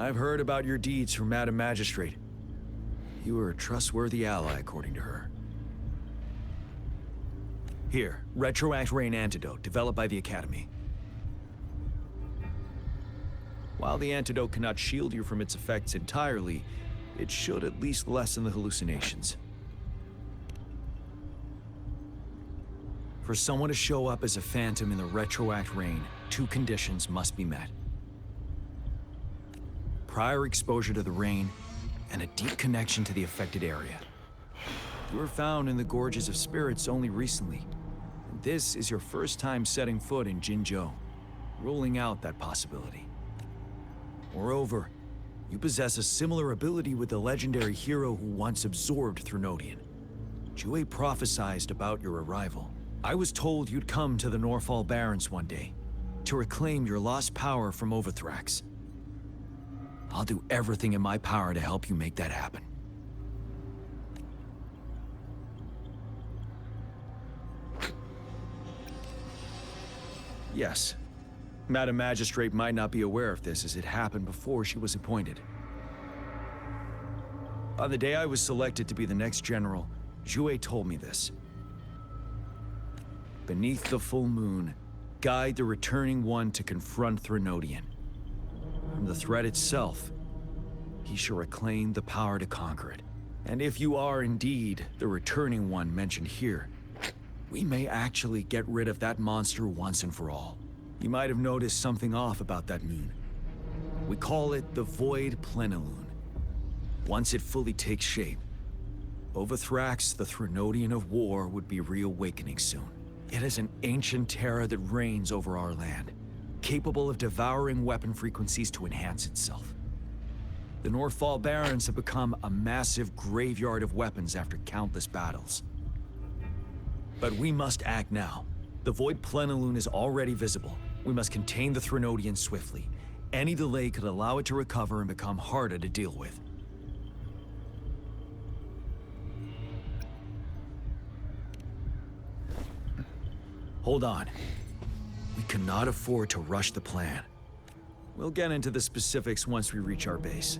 I've heard about your deeds from Madam Magistrate. You were a trustworthy ally, according to her. Here, Retroact Rain Antidote, developed by the Academy. While the antidote cannot shield you from its effects entirely, it should at least lessen the hallucinations. For someone to show up as a phantom in the Retroact Rain, 2 conditions must be met. Prior exposure to the rain, and a deep connection to the affected area. You were found in the Gorges of Spirits only recently, and this is your first time setting foot in Jinzhou, ruling out that possibility. Moreover, you possess a similar ability with the legendary hero who once absorbed Threnodian. Jue prophesied about your arrival. I was told you'd come to the Norfall Barrens one day, to reclaim your lost power from Overthrax. I'll do everything in my power to help you make that happen. Yes. Madam Magistrate might not be aware of this as it happened before she was appointed. On the day I was selected to be the next general, Jue told me this. Beneath the full moon, guide the returning one to confront Threnodian. From the threat itself, he shall reclaim the power to conquer it. And if you are indeed the returning one mentioned here, we may actually get rid of that monster once and for all. You might have noticed something off about that moon. We call it the Void Plenilune. Once it fully takes shape, Overthrax, the Threnodian of War, would be reawakening soon. It is an ancient terror that reigns over our land, capable of devouring weapon frequencies to enhance itself. The Norfall Barrens have become a massive graveyard of weapons after countless battles. But we must act now. The Void Plenilune is already visible. We must contain the Threnodian swiftly. Any delay could allow it to recover and become harder to deal with. Hold on. We cannot afford to rush the plan. We'll get into the specifics once we reach our base.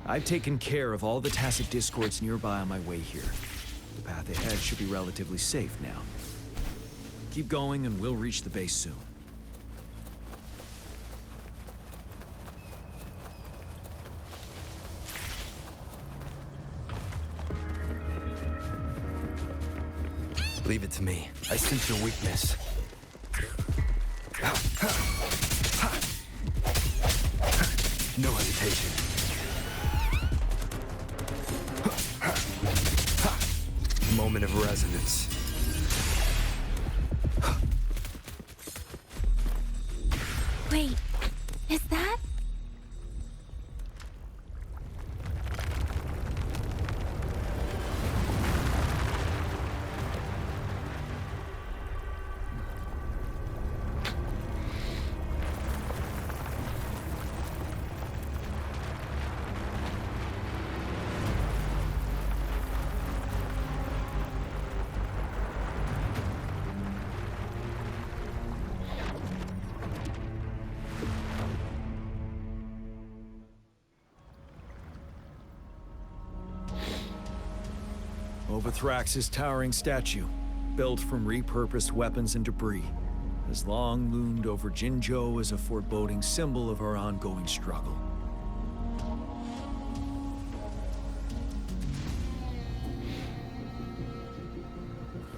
I've taken care of all the tacit discords nearby on my way here. The path ahead should be relatively safe now. Keep going and we'll reach the base soon. Leave it to me. I sense your weakness. No hesitation. Moment of resonance. Wait, is that? Overthrax's towering statue, built from repurposed weapons and debris, has long loomed over Jinzhou as a foreboding symbol of our ongoing struggle.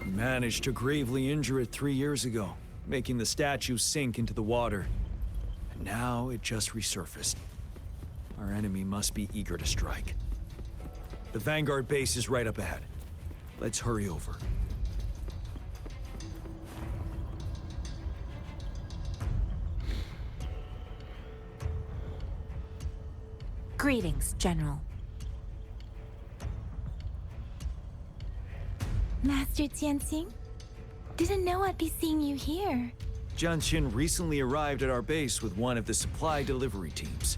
We managed to gravely injure it 3 years ago, making the statue sink into the water. And now it just resurfaced. Our enemy must be eager to strike. The Vanguard base is right up ahead. Let's hurry over. Greetings, General. Master Tianxing? Didn't know I'd be seeing you here. Jianqin recently arrived at our base with one of the supply delivery teams.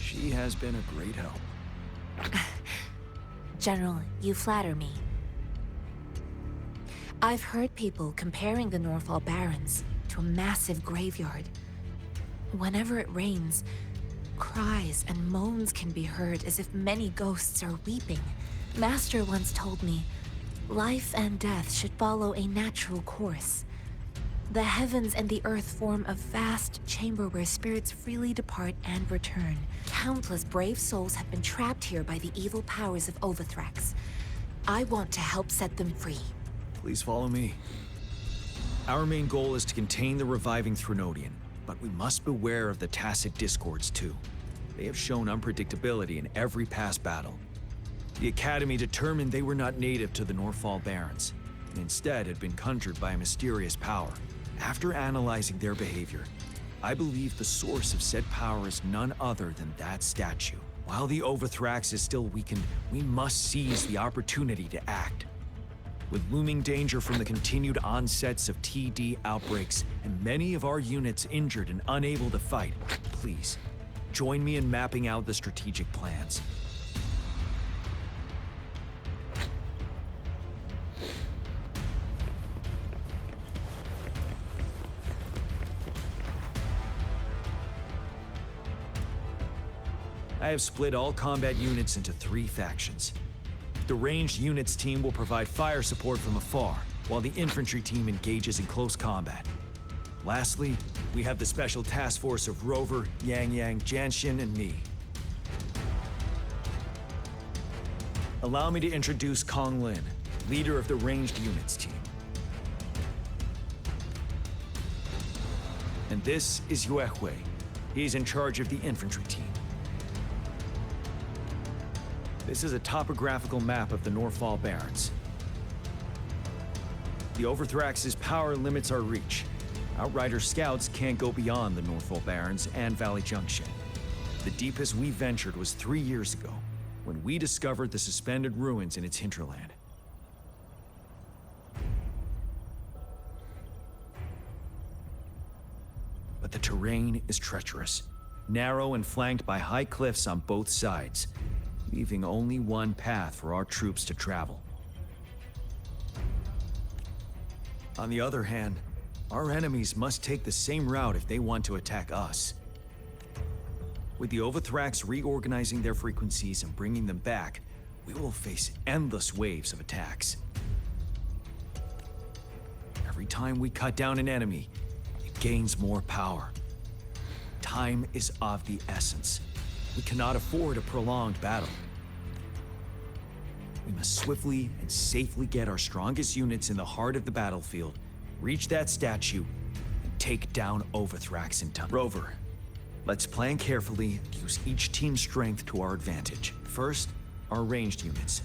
She has been a great help. General, you flatter me. I've heard people comparing the Norfall Barrens to a massive graveyard. Whenever it rains, cries and moans can be heard as if many ghosts are weeping. Master once told me, life and death should follow a natural course. The heavens and the earth form a vast chamber where spirits freely depart and return. Countless brave souls have been trapped here by the evil powers of Overthrax. I want to help set them free. Please follow me. Our main goal is to contain the reviving Threnodian, but we must beware of the tacit discords too. They have shown unpredictability in every past battle. The Academy determined they were not native to the Norfall Barrens, and instead had been conjured by a mysterious power. After analyzing their behavior, I believe the source of said power is none other than that statue. While the Overthrax is still weakened, we must seize the opportunity to act. With looming danger from the continued onsets of TD outbreaks and many of our units injured and unable to fight, please, join me in mapping out the strategic plans. I have split all combat units into 3 factions. The ranged units team will provide fire support from afar, while the infantry team engages in close combat. Lastly, we have the special task force of Rover, Yang Yang, Janshin, and me. Allow me to introduce Kong Lin, leader of the ranged units team. And this is Yue Hui. He's in charge of the infantry team. This is a topographical map of the Norfall Barrens. The Overthrax's power limits our reach. Outrider scouts can't go beyond the Norfall Barrens and Valley Junction. The deepest we ventured was 3 years ago, when we discovered the suspended ruins in its hinterland. But the terrain is treacherous, narrow and flanked by high cliffs on both sides, leaving only one path for our troops to travel. On the other hand, our enemies must take the same route if they want to attack us. With the Overthrax reorganizing their frequencies and bringing them back, we will face endless waves of attacks. Every time we cut down an enemy, it gains more power. Time is of the essence. We cannot afford a prolonged battle. We must swiftly and safely get our strongest units in the heart of the battlefield, reach that statue, and take down Overthrax in time. Rover, let's plan carefully and use each team's strength to our advantage. First, our ranged units.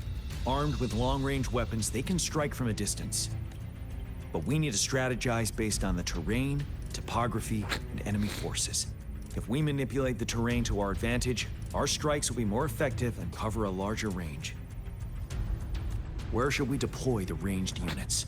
Armed with long-range weapons, they can strike from a distance. But we need to strategize based on the terrain, topography, and enemy forces. If we manipulate the terrain to our advantage, our strikes will be more effective and cover a larger range. Where should we deploy the ranged units?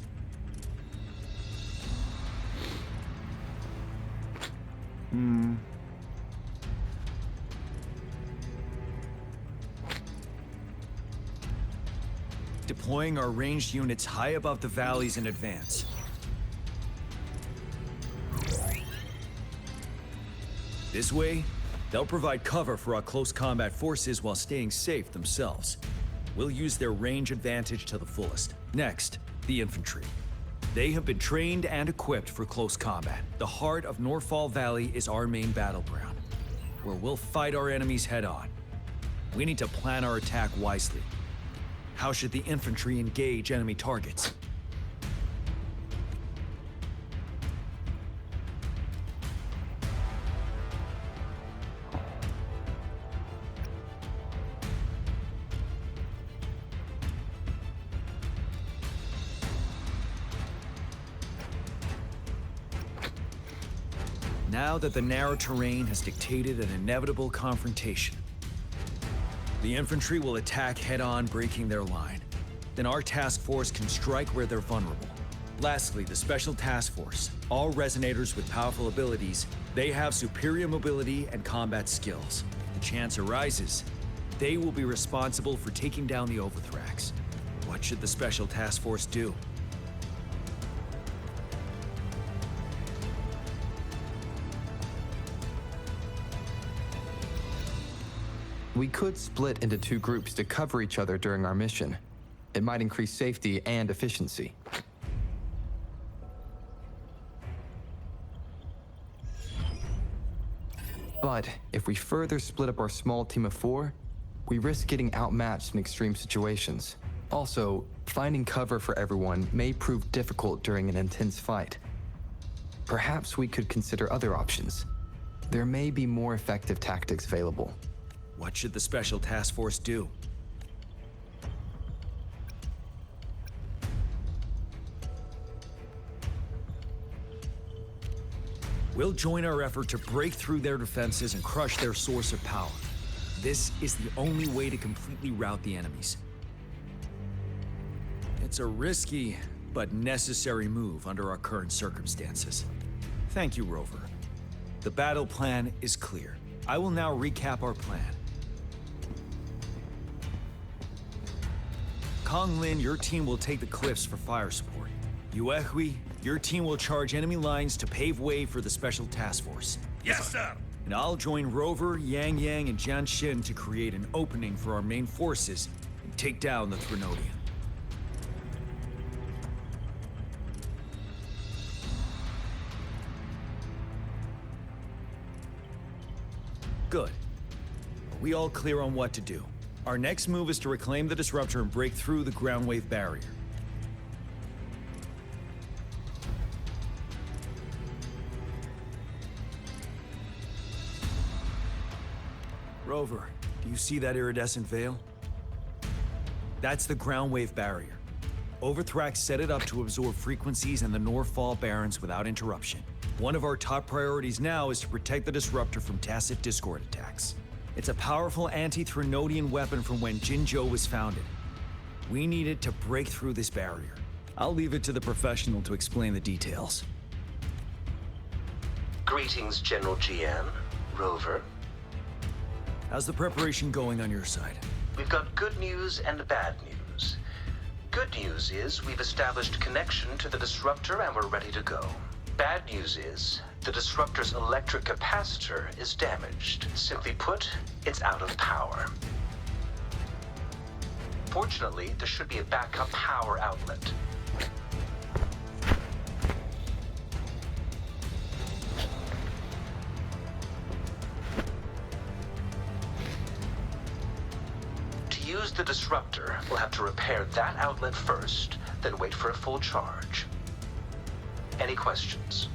Deploying our ranged units high above the valleys in advance. This way, they'll provide cover for our close combat forces while staying safe themselves. We'll use their range advantage to the fullest. Next, the infantry. They have been trained and equipped for close combat. The heart of Norfall Valley is our main battleground, where we'll fight our enemies head-on. We need to plan our attack wisely. How should the infantry engage enemy targets? Now that the narrow terrain has dictated an inevitable confrontation, the infantry will attack head-on, breaking their line. Then our task force can strike where they're vulnerable. Lastly, the Special Task Force. All resonators with powerful abilities, they have superior mobility and combat skills. If the chance arises, they will be responsible for taking down the Overthrax. What should the Special Task Force do? We could split into 2 groups to cover each other during our mission. It might increase safety and efficiency. But if we further split up our small team of 4, we risk getting outmatched in extreme situations. Also, finding cover for everyone may prove difficult during an intense fight. Perhaps we could consider other options. There may be more effective tactics available. What should the Special Task Force do? We'll join our effort to break through their defenses and crush their source of power. This is the only way to completely rout the enemies. It's a risky, but necessary move under our current circumstances. Thank you, Rover. The battle plan is clear. I will now recap our plan. Kong Lin, your team will take the cliffs for fire support. Yuehui, your team will charge enemy lines to pave way for the Special Task Force. Yes, sir. And I'll join Rover, Yang Yang, and Jian Xin to create an opening for our main forces and take down the Threnodian. Good. Are we all clear on what to do? Our next move is to reclaim the disruptor and break through the ground wave barrier. Rover, do you see that iridescent veil? That's the ground wave barrier. Overthrax set it up to absorb frequencies in the Norfall Barrens without interruption. One of our top priorities now is to protect the disruptor from tacit discord attacks. It's a powerful anti-Threnodian weapon from when Jinzhou was founded. We need it to break through this barrier. I'll leave it to the professional to explain the details. Greetings, General Jian, Rover. How's the preparation going on your side? We've got good news and bad news. Good news is we've established connection to the disruptor and we're ready to go. Bad news is the disruptor's electric capacitor is damaged. Simply put, it's out of power. Fortunately, there should be a backup power outlet. To use the disruptor, we'll have to repair that outlet first, then wait for a full charge. Any questions?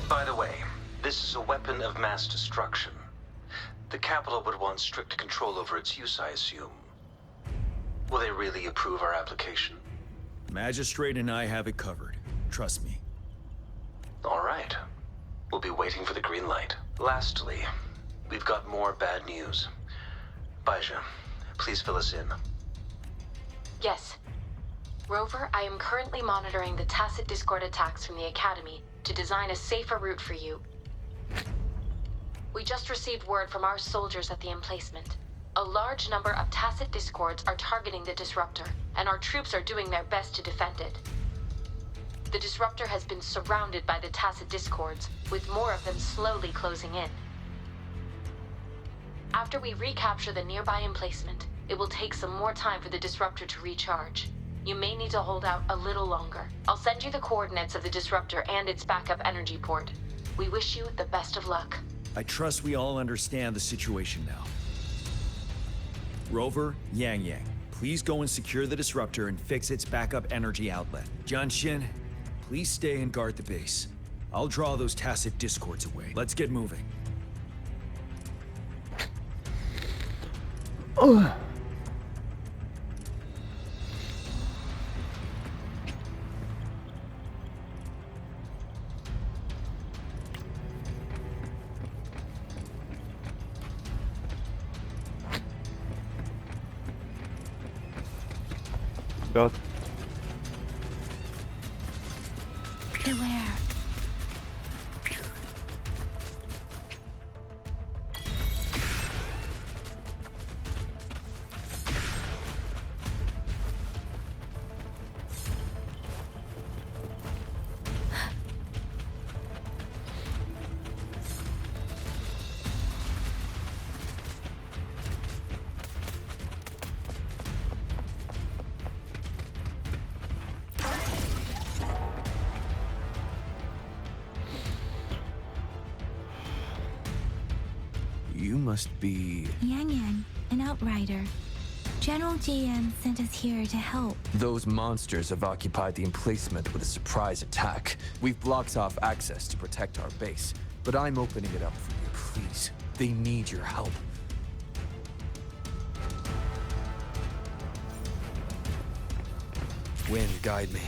By the way, this is a weapon of mass destruction. The capital would want strict control over its use, I assume. Will they really approve our application? Magistrate and I have it covered. Trust me. All right. We'll be waiting for the green light. Lastly, we've got more bad news. Baizha, please fill us in. Yes. Rover, I am currently monitoring the tacit discord attacks from the Academy to design a safer route for you. We just received word from our soldiers at the emplacement. A large number of tacit discords are targeting the disruptor, and our troops are doing their best to defend it. The disruptor has been surrounded by the tacit discords, with more of them slowly closing in. After we recapture the nearby emplacement, it will take some more time for the disruptor to recharge. You may need to hold out a little longer. I'll send you the coordinates of the disruptor and its backup energy port. We wish you the best of luck. I trust we all understand the situation now. Rover, Yang Yang, please go and secure the disruptor and fix its backup energy outlet. Jian Xin, please stay and guard the base. I'll draw those tacit discords away. Let's get moving. God. Beware. must be... Yang Yang, an outrider. General JM sent us here to help. Those monsters have occupied the emplacement with a surprise attack. We've blocked off access to protect our base, but I'm opening it up for you, please. They need your help. Wind, guide me.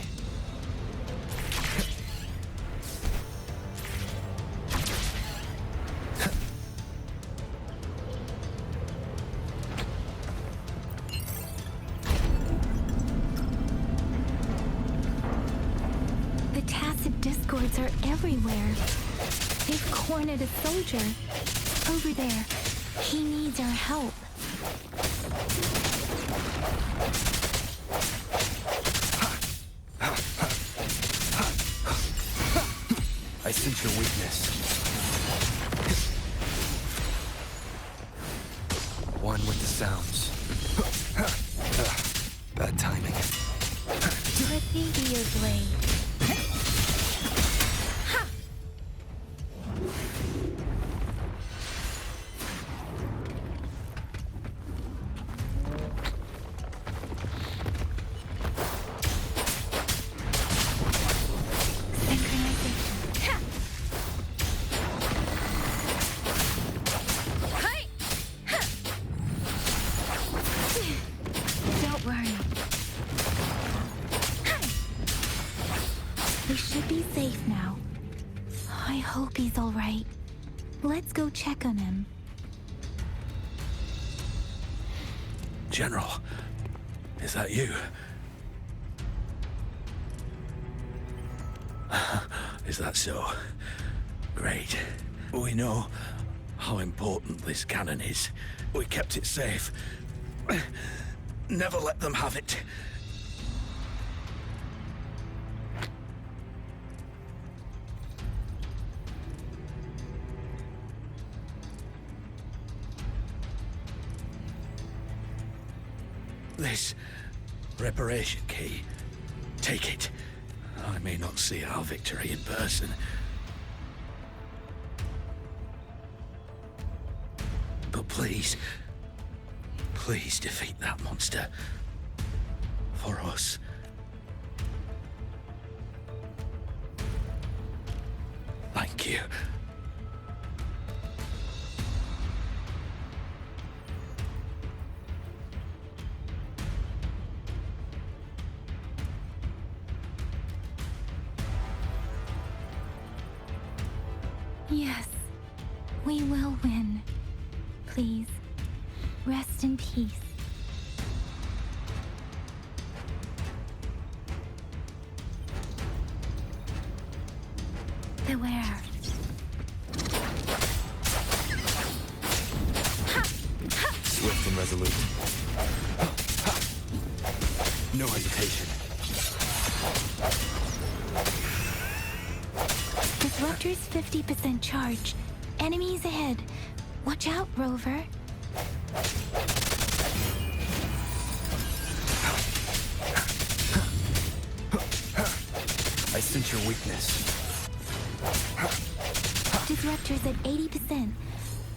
The tacit discords are everywhere. They've cornered a soldier. Over there. He needs our help. I sense your weakness. One with the sounds. Bad timing. Let me be your blade. Don't worry. We should be safe now. I hope he's all right. Let's go check on him. General, is that you? Is that so? Great. We know how important this cannon is. We kept it safe. Never let them have it. This reparation key. Take it. I may not see our victory in person. But please, please defeat that monster. For us. Thank you. Yes, we will win. Please, rest in peace. Beware. Swift and resolute. No hesitation. Disruptor's 50% charge. Enemies ahead. Watch out, Rover. I sense your weakness. Disruptor's at 80%.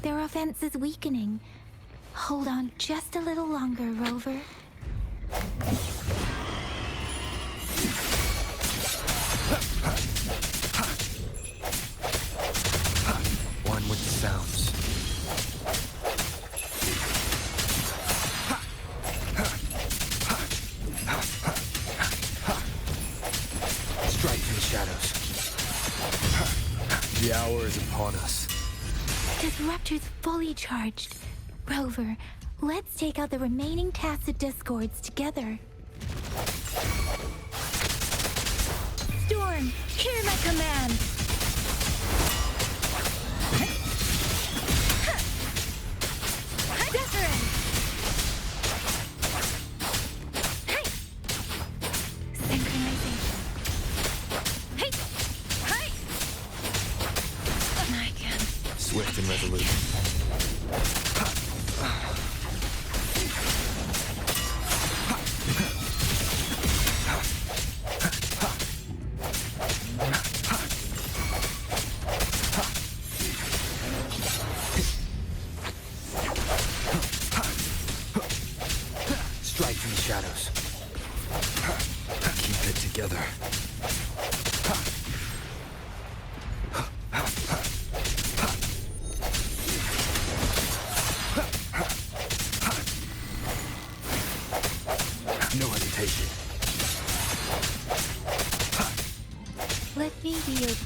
Their offense is weakening. Hold on just a little longer, Rover. One with the sounds. Strike in the shadows. The hour is upon us. Disruptor's fully charged. Rover, let's take out the remaining tacit discords together. Storm, hear my command! Zephyrin! Synchronization. I can. Swift and resolute. Keep it together. No hesitation. Let me be your...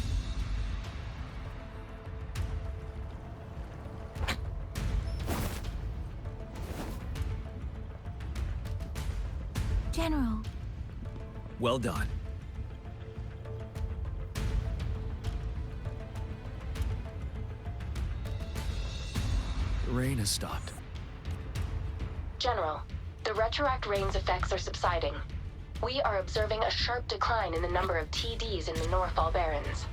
General. Well done. The rain has stopped. General, the retroact rain's effects are subsiding. We are observing a sharp decline in the number of TDs in the Norfall Barrens.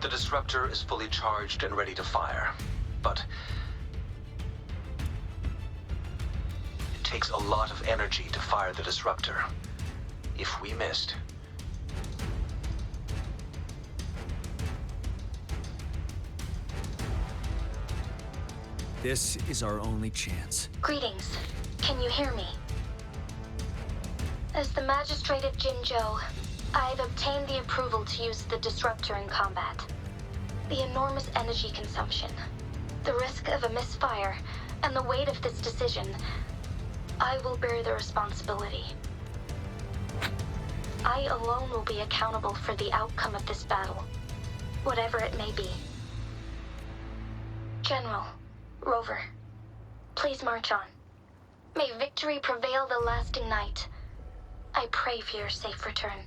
The disruptor is fully charged and ready to fire, but it takes a lot of energy to fire the disruptor. If we missed, This is our only chance. Greetings. Can you hear me? As the Magistrate of Jinzhou, I've obtained the approval to use the disruptor in combat. The enormous energy consumption, the risk of a misfire, and the weight of this decision, I will bear the responsibility. I alone will be accountable for the outcome of this battle, whatever it may be. General, Rover, please march on. May victory prevail the lasting night. I pray for your safe return.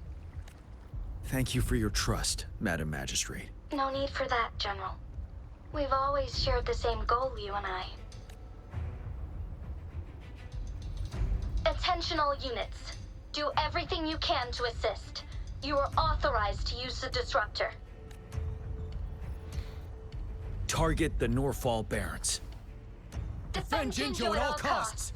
Thank you for your trust, Madam Magistrate. No need for that, General. We've always shared the same goal, you and I. Attention all units. Do everything you can to assist. You are authorized to use the disruptor. Target the Norfall Barrens. Defend Jinzhou at all costs.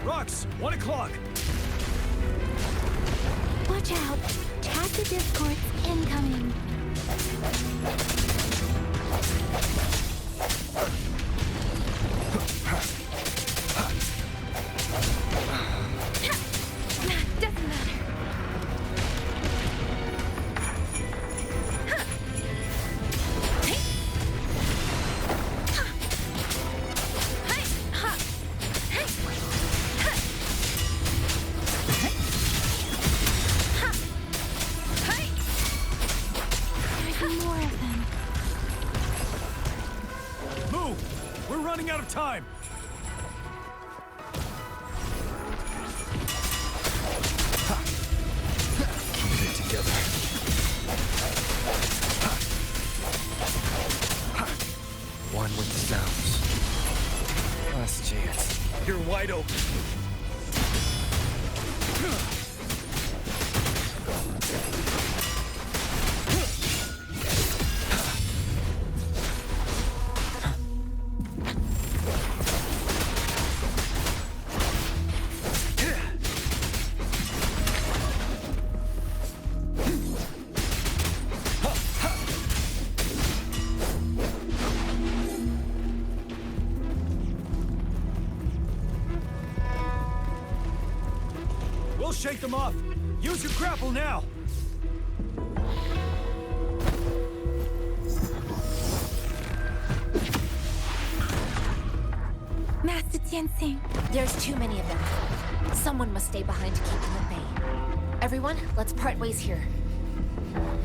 Rux, 1 o'clock. Watch out! Tacit discords incoming. Doesn't matter. There's more of them. Move! We're running out of time. Keep it together. One with the sounds. Last chance. You're wide open. We'll shake them off. Use your grapple now. Master Tianxing. There's too many of them. Someone must stay behind to keep them at bay. Everyone, let's part ways here.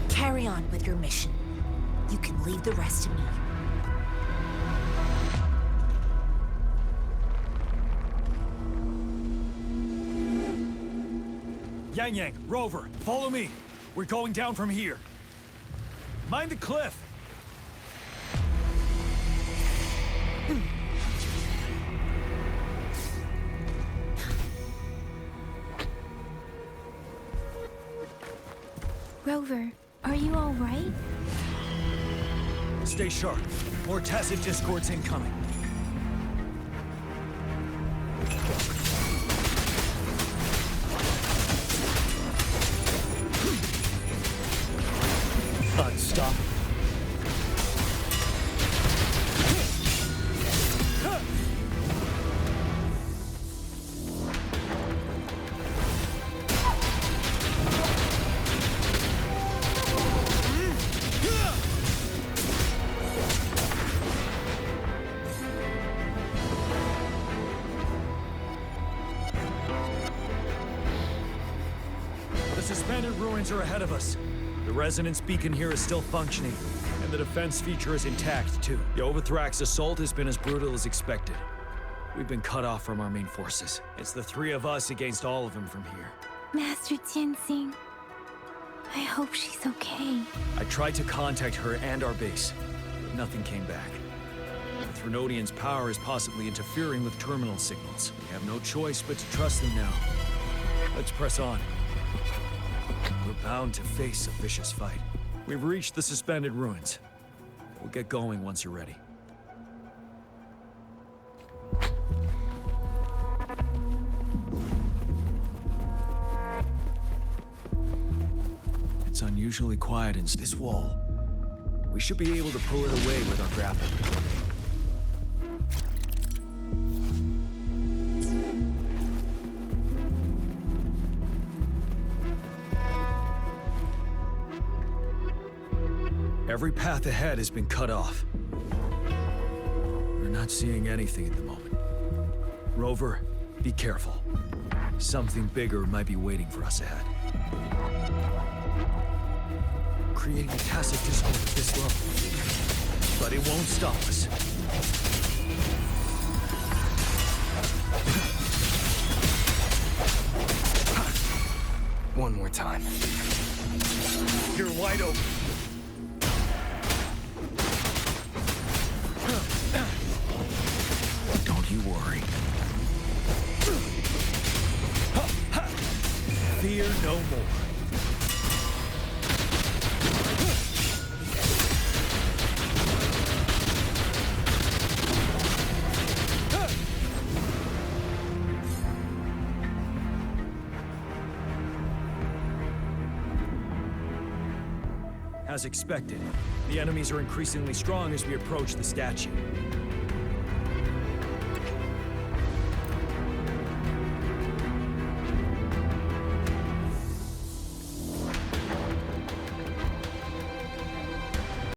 Carry carry on with your mission. You can leave the rest to me. Yang, Rover, follow me. We're going down from here. Mind the cliff. Rover, are you all right? Stay sharp. More tacit discords incoming. Unstoppable. The suspended ruins are ahead of us. The resonance beacon here is still functioning, and the defense feature is intact, too. The Overthrax assault has been as brutal as expected. We've been cut off from our main forces. It's the three of us against all of them from here. Master Tenzing, I hope she's okay. I tried to contact her and our base, but nothing came back. Threnodian's power is possibly interfering with terminal signals. We have no choice but to trust them now. Let's press on. We're bound to face a vicious fight. We've reached the suspended ruins. We'll get going once you're ready. It's unusually quiet in this wall. We should be able to pull it away with our grapple. Every path ahead has been cut off. We're not seeing anything at the moment. Rover, be careful. Something bigger might be waiting for us ahead. Creating a tacit discord at this level. But it won't stop us. One more time. You're wide open. Don't you worry. Fear no more. As expected, the enemies are increasingly strong as we approach the statue.